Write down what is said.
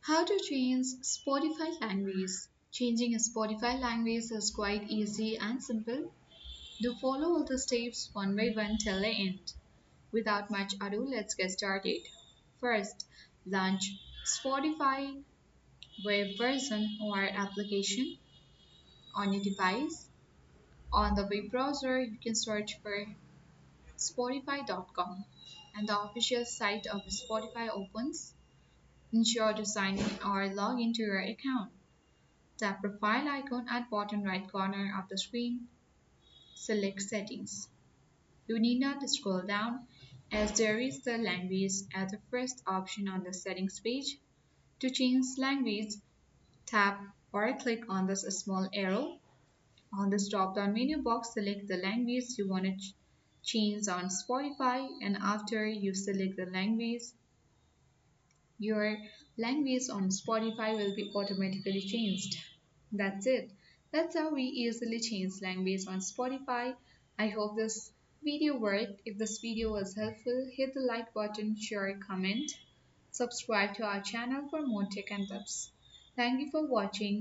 How to change Spotify language. Changing a Spotify language is quite easy and simple. Do follow all the steps one by one till the end. Without much ado, let's get started. First, launch Spotify web version or application on your device. On the web browser, you can search for Spotify.com and the official site of Spotify opens. Ensure to sign in or log into your account. Tap profile icon at bottom right corner of the screen. Select settings. You need not scroll down as there is the language as the first option on the settings page. To change language, tap or click on this small arrow. On this drop-down menu box, select the language you want to change on Spotify, and after you select the language, your language on Spotify will be automatically changed. That's it. That's how we easily change language on Spotify. I hope this video worked. If this video was helpful, hit the like button, share, comment, subscribe to our channel for more tech and tips. Thank you for watching.